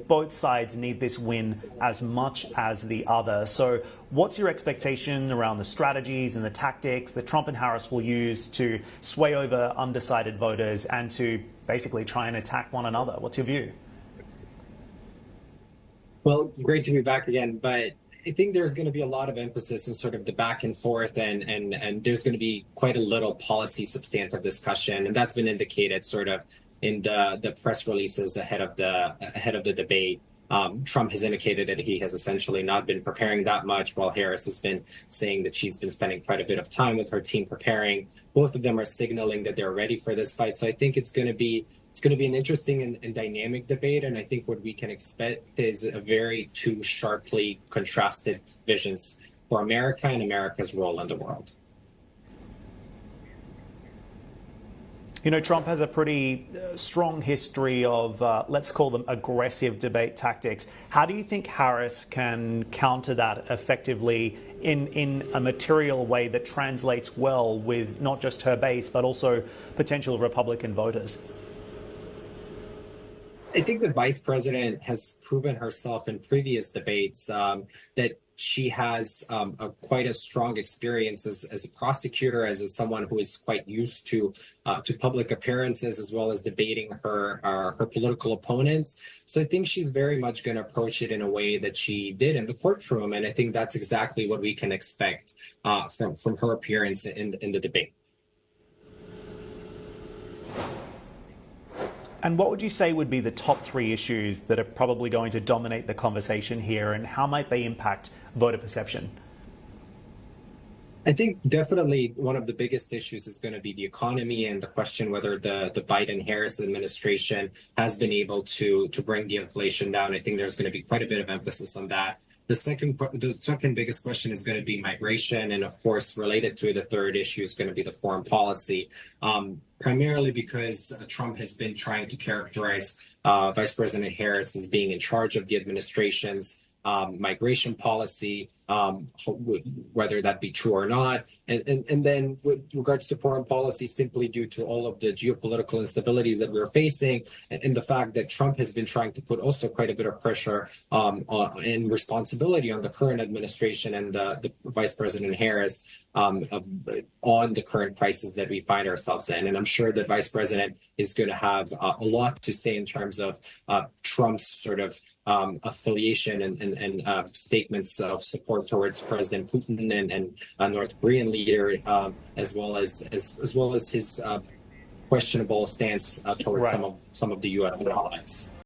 both sides need this win as much as the other. So what's your expectation around the strategies and the tactics that Trump and Harris will use to sway over undecided voters and to basically try and attack one another? What's your view? Well, great to be back again, but I think there's going to be a lot of emphasis on sort of the back and forth, and there's going to be quite a little policy substantive discussion, and that's been indicated sort of in the press releases ahead of the debate. Trump has indicated that he has essentially not been preparing that much, while Harris has been saying that she's been spending quite a bit of time with her team preparing. Both of them are signaling that they're ready for this fight. So I think it's going to be an interesting and dynamic debate. And I think what we can expect is a very two sharply contrasted visions for America and America's role in the world. You know, Trump has a pretty strong history of, let's call them aggressive debate tactics. How do you think Harris can counter that effectively in a material way that translates well with not just her base, but also potential Republican voters? I think the vice president has proven herself in previous debates that she has quite a strong experience as a prosecutor, as someone who is quite used to public appearances, as well as debating her political opponents. So I think she's very much going to approach it in a way that she did in the courtroom, and I think that's exactly what we can expect from her appearance in the debate. And what would you say would be the top three issues that are probably going to dominate the conversation here, and how might they impact voter perception? I think definitely one of the biggest issues is going to be the economy and the question whether the Biden-Harris administration has been able to bring the inflation down. I think there's going to be quite a bit of emphasis on that. The second biggest question is going to be migration. And of course, related to it, the third issue is going to be the foreign policy, primarily because Trump has been trying to characterize Vice President Harris as being in charge of the administration's migration policy, whether that be true or not. And then with regards to foreign policy, simply due to all of the geopolitical instabilities that we're facing, and the fact that Trump has been trying to put also quite a bit of pressure and responsibility on the current administration and the Vice President Harris on the current crisis that we find ourselves in. And I'm sure that Vice President is going to have a lot to say in terms of Trump's sort of affiliation and statements of support towards President Putin and North Korean leader, as well as his questionable stance towards some of the U.S. allies.